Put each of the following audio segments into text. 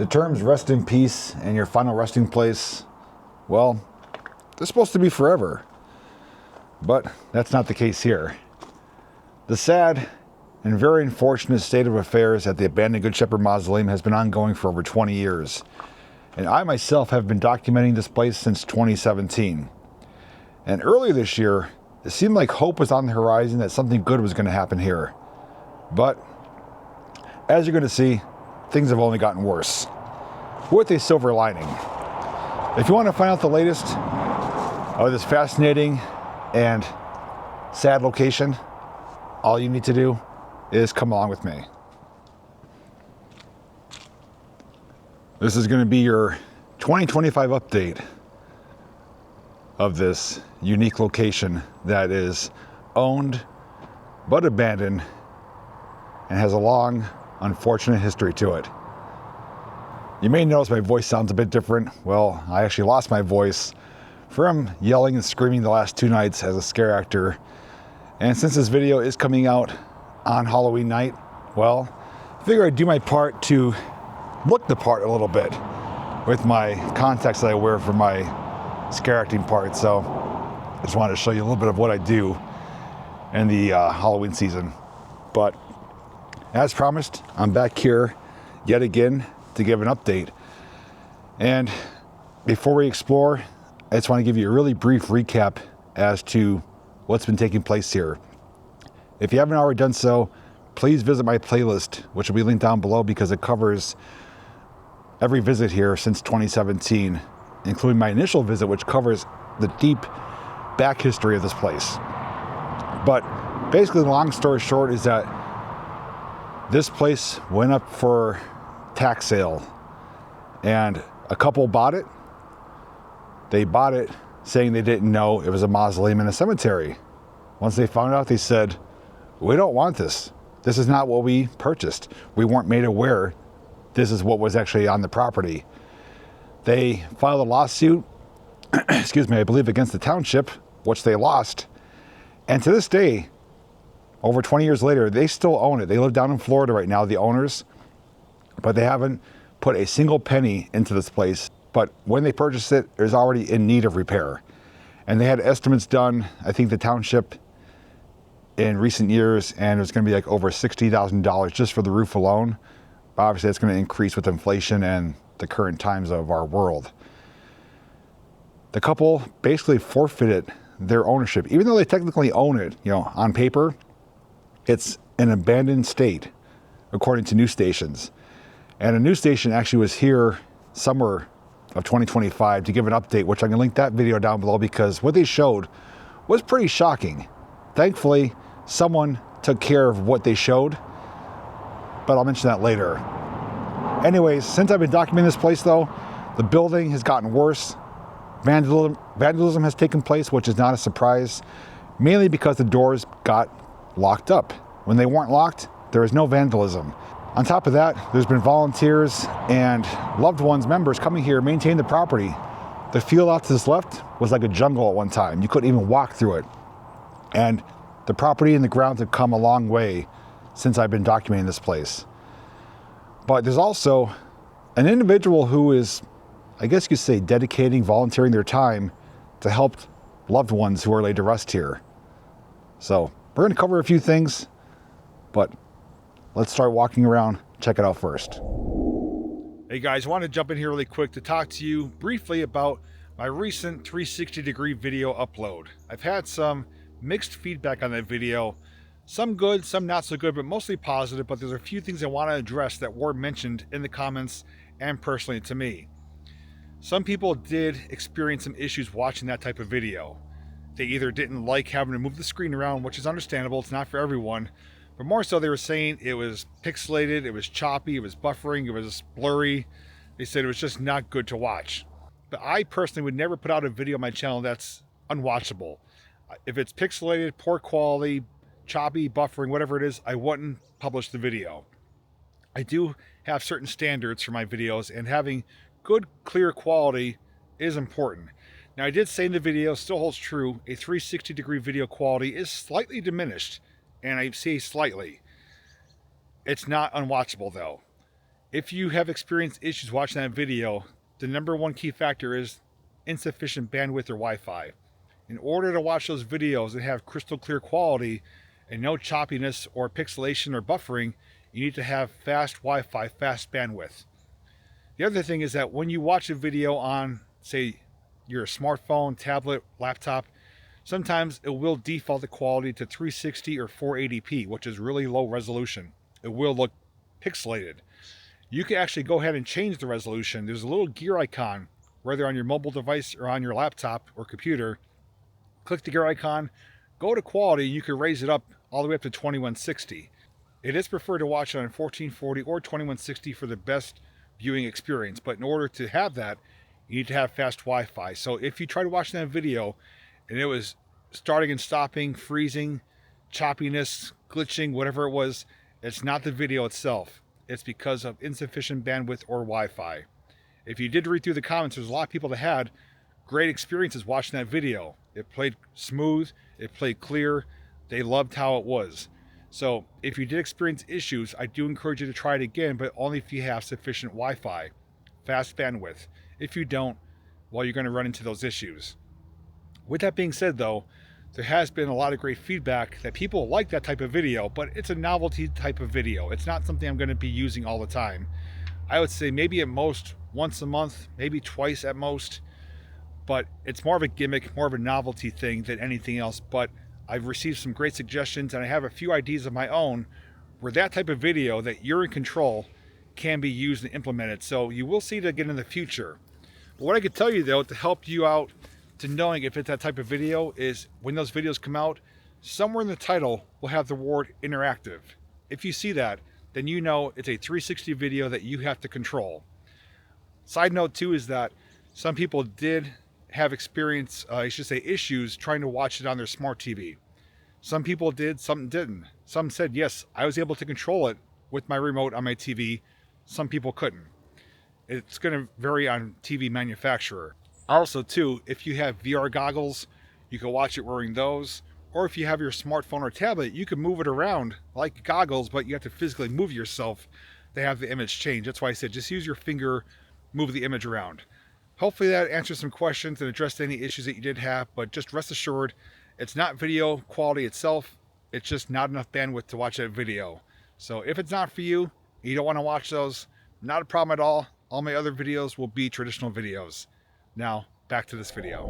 The terms rest in peace and your final resting place, well, they're supposed to be forever. But that's not the case here. The sad and very unfortunate state of affairs at the abandoned Good Shepherd Mausoleum has been ongoing for over 20 years. And I myself have been documenting this place since 2017. And earlier this year, it seemed like hope was on the horizon that something good was going to happen here. But as you're going to see, things have only gotten worse, with a silver lining. If you want to find out the latest of this fascinating and sad location, all you need to do is come along with me. This is going to be your 2025 update of this unique location that is owned but abandoned and has a long, unfortunate history to it. You may notice my voice sounds a bit different. Well, I actually lost my voice from yelling and screaming the last 2 nights as a scare actor. And since this video is coming out on Halloween night, well, I figure I'd do my part to look the part a little bit with my contacts that I wear for my scare acting part. So I just wanted to show you a little bit of what I do in the Halloween season. But as promised, I'm back here yet again to give an update. And before we explore, I just want to give you a really brief recap as to what's been taking place here. If you haven't already done so, please visit my playlist, which will be linked down below because it covers every visit here since 2017, including my initial visit, which covers the deep back history of this place. But basically, the long story short is that this place went up for tax sale, and a couple bought it. They bought it saying they didn't know it was a mausoleum in a cemetery. Once they found out, they said, "We don't want this. This is not what we purchased. We weren't made aware this is what was actually on the property." They filed a lawsuit, excuse me, I believe against the township, which they lost. And to this day, over 20 years later, they still own it. They live down in Florida right now, the owners, but they haven't put a single penny into this place. But when they purchased it, it was already in need of repair. And they had estimates done, I think the township in recent years, and it was going to be like over $60,000 just for the roof alone. But obviously, that's going to increase with inflation and the current times of our world. The couple basically forfeited their ownership, even though they technically own it, on paper. It's an abandoned state, according to news stations. And a news station actually was here summer of 2025 to give an update, which I'm going to link that video down below because what they showed was pretty shocking. Thankfully, someone took care of what they showed, but I'll mention that later. Anyways, since I've been documenting this place though, the building has gotten worse. Vandalism has taken place, which is not a surprise, mainly because the doors got locked up. When they weren't locked, there was no vandalism. On top of that, there's been volunteers and loved ones, members coming here, maintain the property. The field out to this left was like a jungle at one time. You couldn't even walk through it. And the property and the grounds have come a long way since I've been documenting this place. But there's also an individual who is, I guess you could say, dedicating, volunteering their time to help loved ones who are laid to rest here. So we're going to cover a few things, but let's start walking around. Check it out first. Hey guys, I want to jump in here really quick to talk to you briefly about my recent 360-degree video upload. I've had some mixed feedback on that video. Some good, some not so good, but mostly positive. But there's a few things I want to address that were mentioned in the comments and personally to me. Some people did experience some issues watching that type of video. They either didn't like having to move the screen around, which is understandable, it's not for everyone, but more so they were saying it was pixelated, it was choppy, it was buffering, it was blurry. They said it was just not good to watch. But I personally would never put out a video on my channel that's unwatchable. If it's pixelated, poor quality, choppy, buffering, whatever it is, I wouldn't publish the video. I do have certain standards for my videos, and having good, clear quality is important. Now, I did say in the video, still holds true, a 360-degree video quality is slightly diminished, and I say slightly. It's not unwatchable, though. If you have experienced issues watching that video, the number one key factor is insufficient bandwidth or Wi-Fi. In order to watch those videos and have crystal clear quality and no choppiness or pixelation or buffering, you need to have fast Wi-Fi, fast bandwidth. The other thing is that when you watch a video on, say, your smartphone, tablet, laptop, sometimes it will default the quality to 360 or 480p, which is really low resolution. It will look pixelated. You can actually go ahead and change the resolution. There's a little gear icon, whether on your mobile device or on your laptop or computer. Click the gear icon, go to quality, you can raise it up all the way up to 2160. It is preferred to watch it on 1440 or 2160 for the best viewing experience, but in order to have that, you need to have fast Wi-Fi. So if you try to watch that video and it was starting and stopping, freezing, choppiness, glitching, whatever it was, it's not the video itself. It's because of insufficient bandwidth or Wi-Fi. If you did read through the comments, there's a lot of people that had great experiences watching that video. It played smooth, it played clear, they loved how it was. So if you did experience issues, I do encourage you to try it again, but only if you have sufficient Wi-Fi, fast bandwidth. If you don't, well, you're going to run into those issues. With that being said though, there has been a lot of great feedback that people like that type of video, but it's a novelty type of video. It's not something I'm going to be using all the time. I would say maybe at most once a month, maybe twice at most, but it's more of a gimmick, more of a novelty thing than anything else. But I've received some great suggestions and I have a few ideas of my own where that type of video that you're in control can be used and implemented. So you will see it again in the future. But what I could tell you though, to help you out to knowing if it's that type of video, is when those videos come out, somewhere in the title will have the word interactive. If you see that, then you know it's a 360 video that you have to control. Side note too is that some people did have issues trying to watch it on their smart TV. Some people did, some didn't. Some said, yes, I was able to control it with my remote on my TV. Some people couldn't. It's going to vary on TV manufacturer. Also too, if you have VR goggles, you can watch it wearing those. Or if you have your smartphone or tablet, you can move it around like goggles, but you have to physically move yourself to have the image change. That's why I said just use your finger, move the image around. Hopefully that answers some questions and addressed any issues that you did have, but just rest assured, it's not video quality itself, it's just not enough bandwidth to watch that video. So if it's not for you, you don't want to watch those, not a problem at all. All my other videos will be traditional videos. Now, back to this video.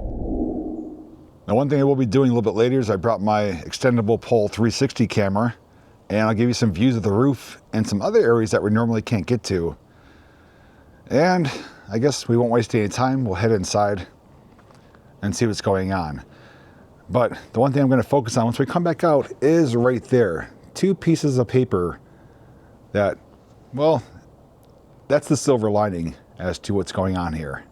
Now, one thing I will be doing a little bit later is I brought my extendable pole 360 camera, and I'll give you some views of the roof and some other areas that we normally can't get to. And I guess we won't waste any time. We'll head inside and see what's going on. But the one thing I'm going to focus on once we come back out is right there. 2 pieces of paper that, well, that's the silver lining as to what's going on here.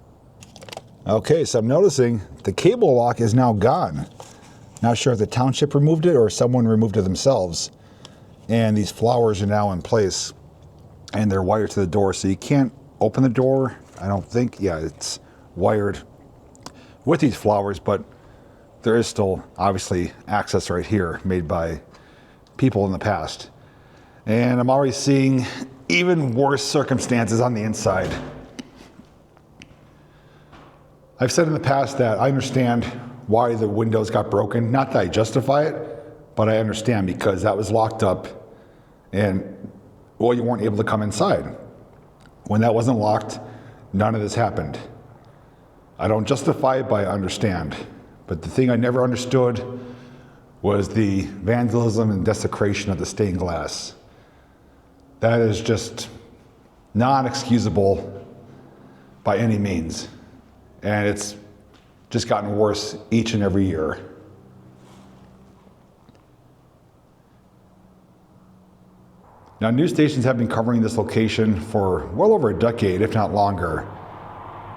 Okay, so I'm noticing the cable lock is now gone. Not sure if the township removed it or someone removed it themselves. And these flowers are now in place and they're wired to the door, so you can't open the door, I don't think. Yeah, it's wired with these flowers, but there is still obviously access right here made by people in the past. And I'm already seeing even worse circumstances on the inside. I've said in the past that I understand why the windows got broken. Not that I justify it, but I understand because that was locked up and, well, you weren't able to come inside. When that wasn't locked, none of this happened. I don't justify it, but I understand. But the thing I never understood was the vandalism and desecration of the stained glass. That is just non-excusable by any means. And it's just gotten worse each and every year. Now, news stations have been covering this location for well over a decade, if not longer.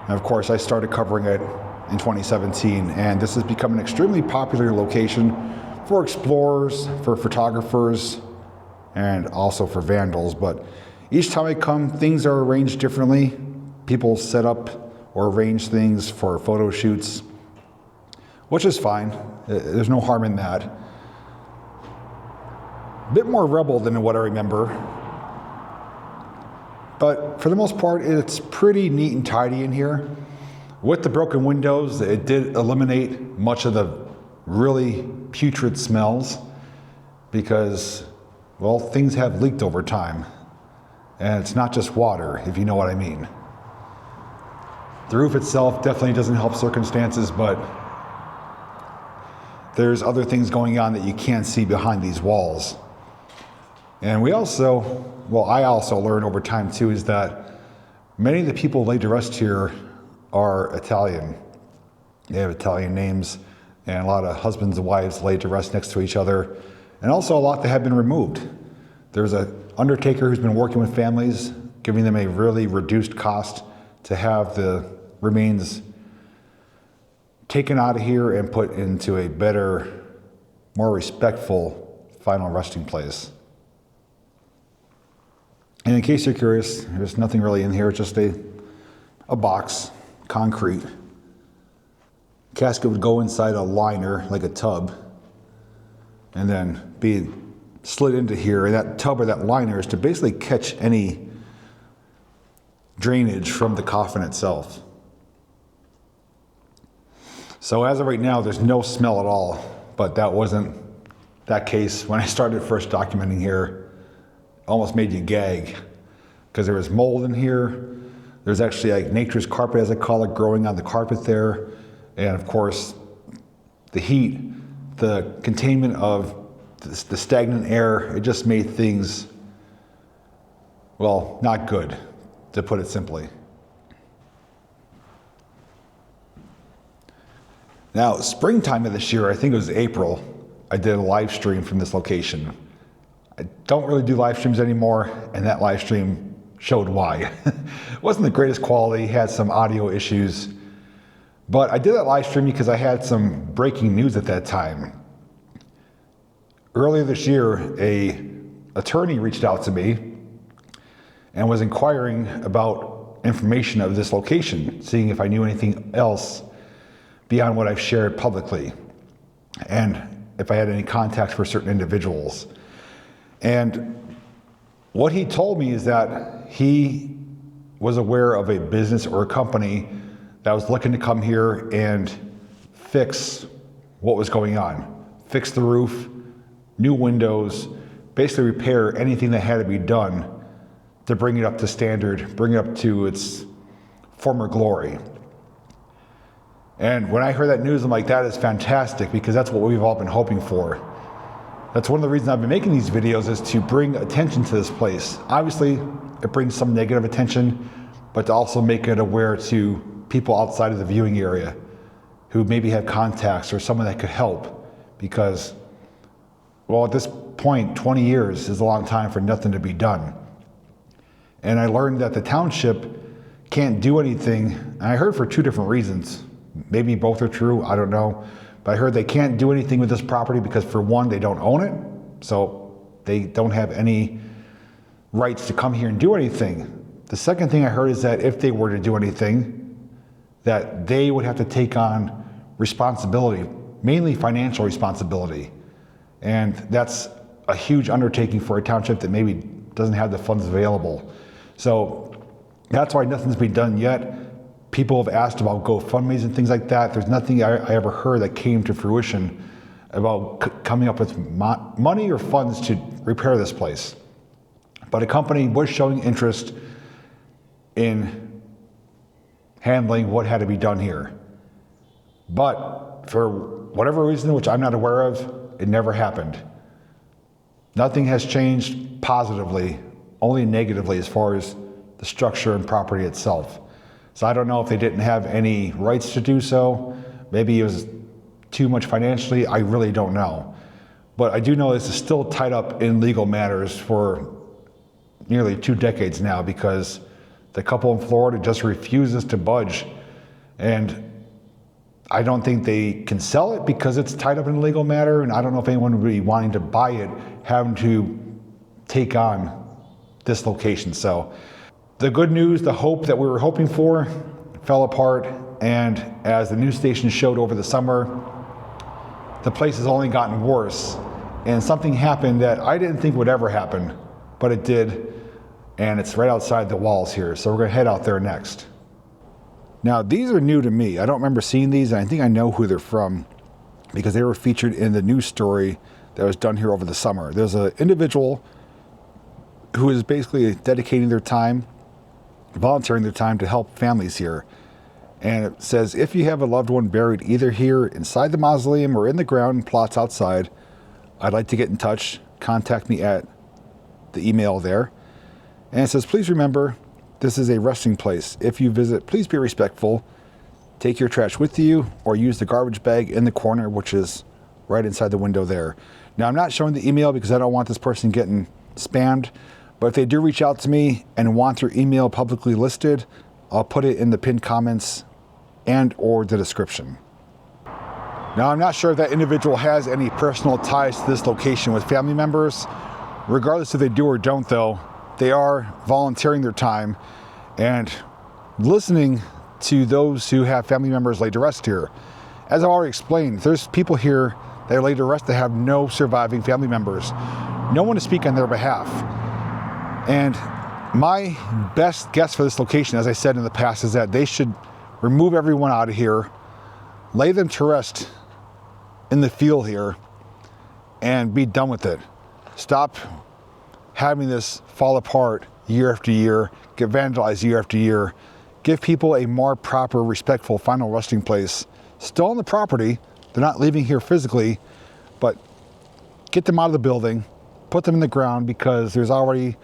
And of course, I started covering it in 2017, and this has become an extremely popular location for explorers, for photographers, and also for vandals. But each time I come, things are arranged differently. People set up or arrange things for photo shoots, which is fine. There's no harm in that. A bit more rebel than what I remember. But for the most part, it's pretty neat and tidy in here. With the broken windows, it did eliminate much of the really putrid smells because, well, things have leaked over time. And it's not just water, if you know what I mean. The roof itself definitely doesn't help circumstances, but there's other things going on that you can't see behind these walls. And I also learned over time too, is that many of the people laid to rest here are Italian. They have Italian names, and a lot of husbands and wives laid to rest next to each other, and also a lot that have been removed. There's an undertaker who's been working with families, giving them a really reduced cost to have the remains taken out of here and put into a better, more respectful final resting place. And in case you're curious, there's nothing really in here, it's just a box, concrete. Casket would go inside a liner, like a tub, and then be slid into here. And that tub or that liner is to basically catch any drainage from the coffin itself. So as of right now, there's no smell at all, but that wasn't that case when I started first documenting here. Almost made you gag because there was mold in here. There's actually like nature's carpet, as I call it, growing on the carpet there. And of course, the heat, the containment of the stagnant air, it just made things, well, not good, to put it simply. Now, springtime of this year, I think it was April, I did a live stream from this location. I don't really do live streams anymore, and that live stream showed why. It wasn't the greatest quality, had some audio issues, but I did that live stream because I had some breaking news at that time. Earlier this year, an attorney reached out to me and was inquiring about information of this location, seeing if I knew anything else beyond what I've shared publicly, and if I had any contacts for certain individuals. And what he told me is that he was aware of a business or a company that was looking to come here and fix what was going on. Fix the roof, new windows, basically repair anything that had to be done to bring it up to standard, bring it up to its former glory. And when I heard that news, I'm like, that is fantastic, because that's what we've all been hoping for. That's one of the reasons I've been making these videos, is to bring attention to this place. Obviously, it brings some negative attention, but to also make it aware to people outside of the viewing area who maybe have contacts or someone that could help. Because, well, at this point, 20 years is a long time for nothing to be done. And I learned that the township can't do anything, and I heard for two different reasons. Maybe both are true, I don't know. But I heard they can't do anything with this property because, for one, they don't own it, so they don't have any rights to come here and do anything. The second thing I heard is that if they were to do anything, that they would have to take on responsibility, mainly financial responsibility. And that's a huge undertaking for a township that maybe doesn't have the funds available. So that's why nothing's been done yet. People have asked about GoFundMes and things like that. There's nothing I ever heard that came to fruition about coming up with money or funds to repair this place. But a company was showing interest in handling what had to be done here. But for whatever reason, which I'm not aware of, it never happened. Nothing has changed positively, only negatively as far as the structure and property itself. So I don't know if they didn't have any rights to do so. Maybe it was too much financially. I really don't know. But I do know this is still tied up in legal matters for nearly 2 decades now, because the couple in Florida just refuses to budge. And I don't think they can sell it because it's tied up in a legal matter. And I don't know if anyone would be wanting to buy it, having to take on this location. So the good news, the hope that we were hoping for, fell apart, and as the news station showed over the summer, the place has only gotten worse. And something happened that I didn't think would ever happen, but it did. and it's right outside the walls here. So we're gonna head out there next. Now, these are new to me. I don't remember seeing these, and I think I know who they're from because they were featured in the news story that was done here over the summer. There's an individual who is basically dedicating their time, volunteering their time to help families here. And it says, if you have a loved one buried either here inside the mausoleum or in the ground plots outside, I'd like to get in touch. Contact me at the email there. And it says, please remember, this is a resting place. If you visit, please be respectful. Take your trash with you or use the garbage bag in the corner, which is right inside the window there. Now, I'm not showing the email because I don't want this person getting spammed, but if they do reach out to me and want their email publicly listed, I'll put it in the pinned comments and or the description. Now, I'm not sure if that individual has any personal ties to this location with family members. Regardless if they do or don't, though, they are volunteering their time and listening to those who have family members laid to rest here. As I've already explained, there's people here that are laid to rest that have no surviving family members. No one to speak on their behalf. And my best guess for this location, as I said in the past, is that they should remove everyone out of here, lay them to rest in the field here, and be done with it. Stop having this fall apart year after year, get vandalized year after year. Give people a more proper, respectful final resting place. Still on the property, they're not leaving here physically, but get them out of the building, put them in the ground, because there's already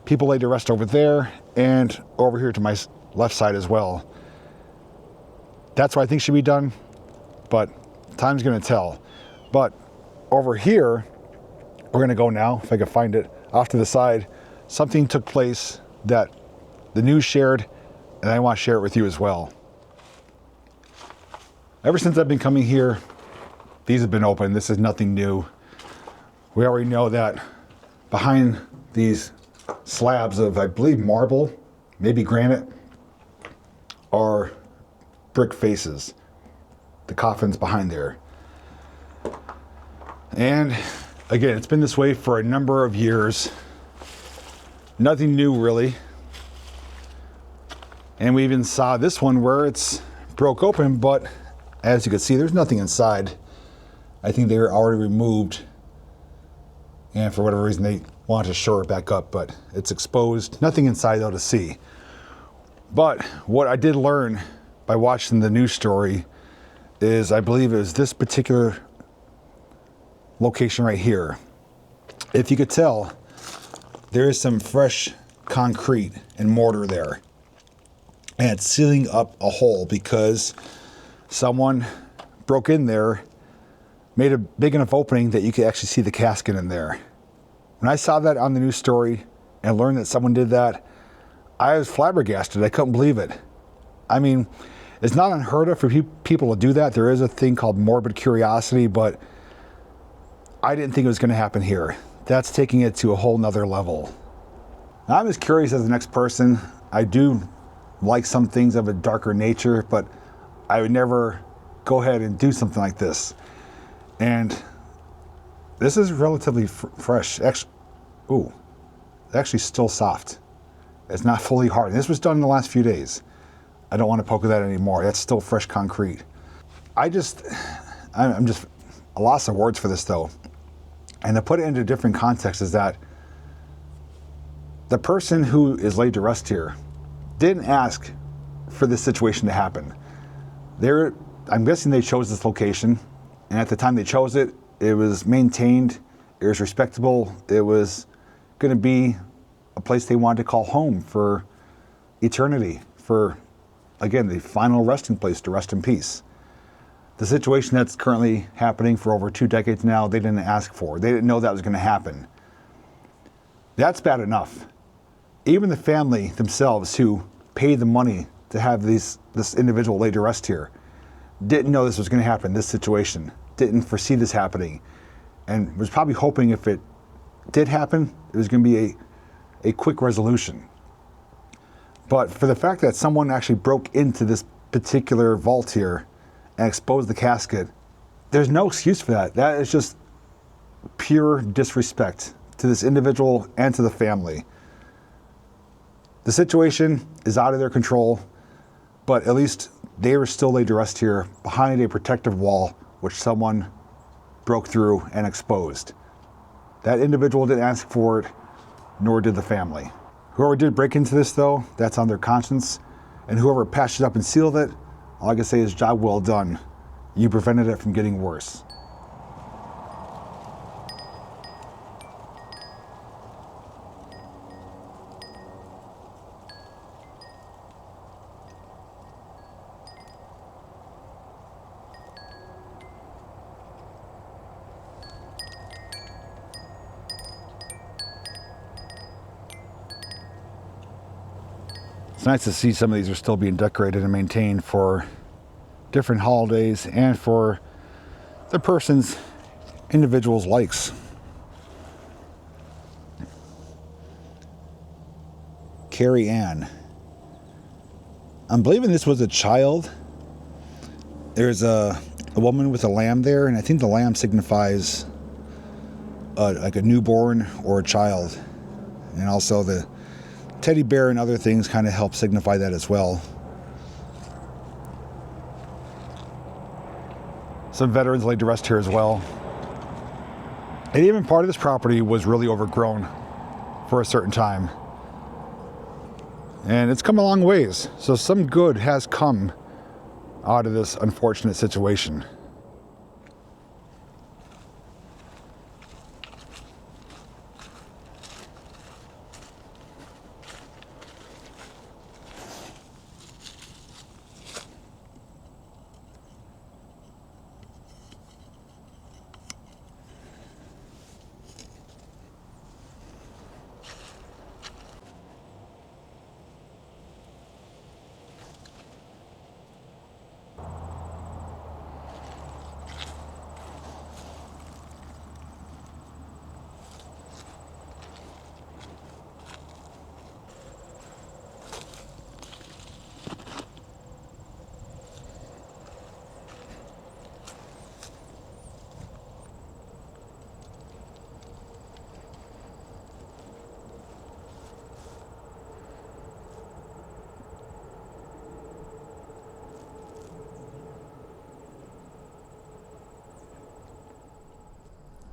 people laid to rest over there and over here to my left side as well. That's what I think should be done, but time's gonna tell. But over here, we're gonna go now, if I can find it, off to the side. Something took place that the news shared, and I want to share it with you as well. Ever since I've been coming here, these have been open. This is nothing new. We already know that behind these slabs of, I believe, marble, maybe granite, are brick faces. The coffin's behind there. And again, it's been this way for a number of years. Nothing new, really. And we even saw this one where it's broke open, but as you can see, there's nothing inside. I think they were already removed, and for whatever reason they want to shore it back up, but it's exposed. Nothing inside though to see. But what I did learn by watching the news story is, I believe it was this particular location right here. If you could tell, there is some fresh concrete and mortar there. And it's sealing up a hole because someone broke in there, made a big enough opening that you could actually see the casket in there. When I saw that on the news story and learned that someone did that, I was flabbergasted. I couldn't believe it. I mean, it's not unheard of for people to do that. There is a thing called morbid curiosity, but I didn't think it was going to happen here. That's taking it to a whole nother level. Now, I'm as curious as the next person. I do like some things of a darker nature, but I would never go ahead and do something like this. And this is relatively fresh. Actually, it's actually still soft. It's not fully hard. This was done in the last few days. I don't want to poke at that anymore. That's still fresh concrete. I'm just a loss of words for this though. And to put it into different context is that the person who is laid to rest here didn't ask for this situation to happen. I'm guessing they chose this location, and at the time they chose it, it was maintained, it was respectable, it was going to be a place they wanted to call home for eternity, for, again, the final resting place to rest in peace. The situation that's currently happening for over 2 decades now, they didn't ask for. They didn't know that was going to happen. That's bad enough. Even the family themselves who paid the money to have this individual laid to rest here didn't know this was going to happen, this situation, didn't foresee this happening, and was probably hoping if it did happen, it was going to be a quick resolution. But for the fact that someone actually broke into this particular vault here and exposed the casket, there's no excuse for that. That is just pure disrespect to this individual and to the family. The situation is out of their control, but at least they were still laid to rest here behind a protective wall, which someone broke through and exposed. That individual didn't ask for it, nor did the family. Whoever did break into this, though, that's on their conscience. And whoever patched it up and sealed it, all I can say is job well done. You prevented it from getting worse. It's nice to see some of these are still being decorated and maintained for different holidays and for the person's individual's likes. Carrie Ann. I'm believing this was a child. There's a woman with a lamb there, and I think the lamb signifies like a newborn or a child. And also the teddy bear and other things kind of help signify that as well. Some veterans laid to rest here as well. And even part of this property was really overgrown for a certain time. And it's come a long ways. So some good has come out of this unfortunate situation.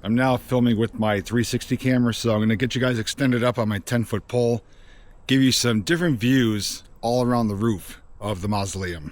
I'm now filming with my 360 camera, so I'm going to get you guys extended up on my 10-foot pole, give you some different views all around the roof of the mausoleum.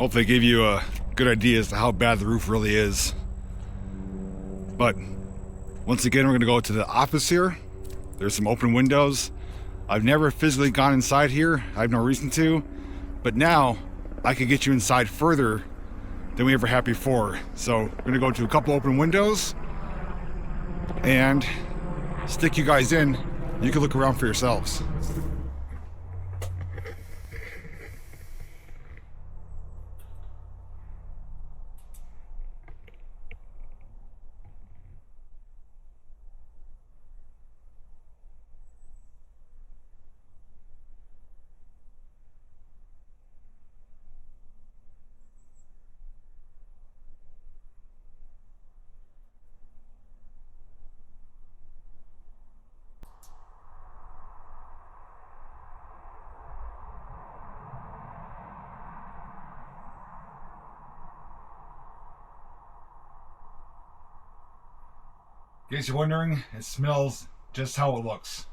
Hopefully I gave you a good idea as to how bad the roof really is. But once again, we're gonna go to the office here. There's some open windows. I've never physically gone inside here. I have no reason to, but now I can get you inside further than we ever had before. So we're gonna go to a couple open windows and stick you guys in. You can look around for yourselves. In case you're wondering, it smells just how it looks.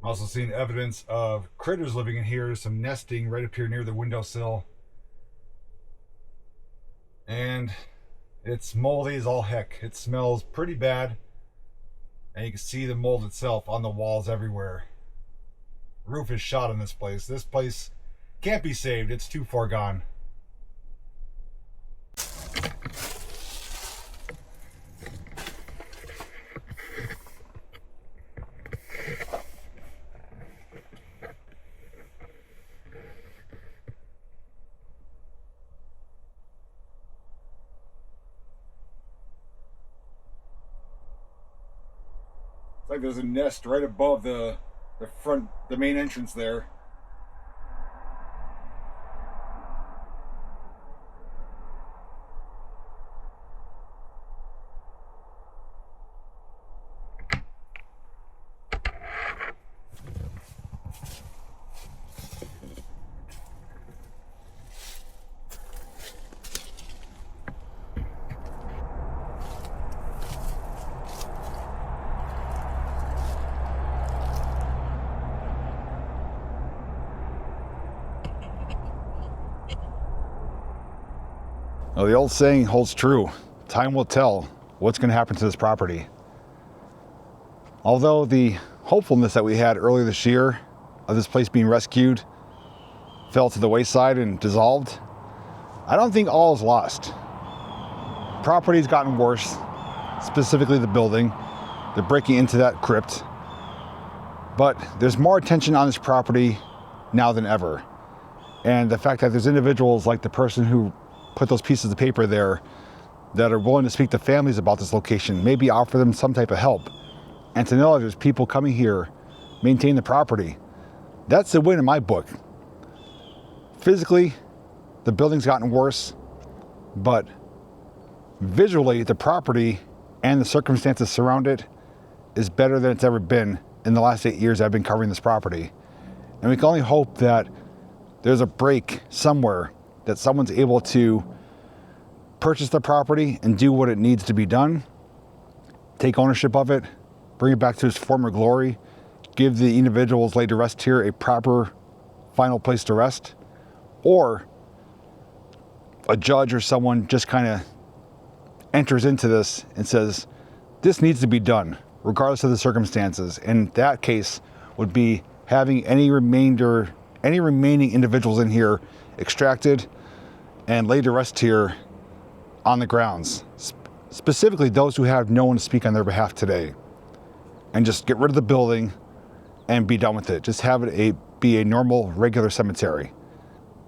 I'm also seeing evidence of critters living in here, some nesting right up here near the windowsill. And it's moldy as all heck. It smells pretty bad. And you can see the mold itself on the walls everywhere. Roof is shot on this place. This place can't be saved. It's too far gone. Like there's a nest right above the main entrance there. Well, the old saying holds true. Time will tell what's going to happen to this property. Although the hopefulness that we had earlier this year of this place being rescued fell to the wayside and dissolved, I don't think all is lost. Property's gotten worse, specifically the building. They're breaking into that crypt. But there's more attention on this property now than ever. And the fact that there's individuals like the person who put those pieces of paper there that are willing to speak to families about this location, maybe offer them some type of help, and to know that there's people coming here, maintain the property. That's the win in my book. Physically, the building's gotten worse, but visually, the property and the circumstances surrounding it is better than it's ever been in the last 8 years I've been covering this property. And we can only hope that there's a break somewhere, that someone's able to purchase the property and do what it needs to be done, take ownership of it, bring it back to its former glory, give the individuals laid to rest here a proper final place to rest, or a judge or someone just kind of enters into this and says, this needs to be done, regardless of the circumstances. And that case would be having any remaining individuals in here extracted and laid to rest here on the grounds, specifically those who have no one to speak on their behalf today, and just get rid of the building and be done with it. Just have it be a normal, regular cemetery.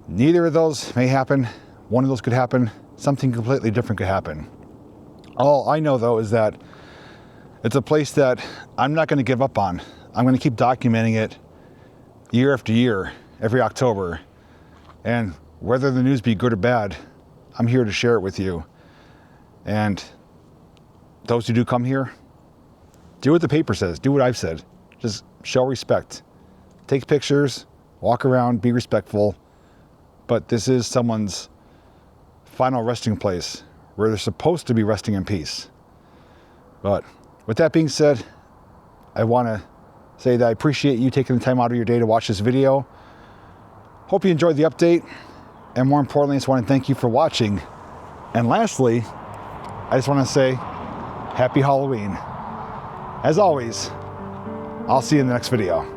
Neither of those may happen. One of those could happen. something completely different could happen. All I know though is that it's a place that I'm not going to give up on. I'm going to keep documenting it year after year, every October. And whether the news be good or bad, I'm here to share it with you. And those who do come here, do what the paper says, do what I've said. Just show respect. Take pictures, walk around, be respectful. But this is someone's final resting place where they're supposed to be resting in peace. But with that being said, I want to say that I appreciate you taking the time out of your day to watch this video. Hope you enjoyed the update. And more importantly, I just want to thank you for watching. And lastly, I just want to say happy Halloween. As always, I'll see you in the next video.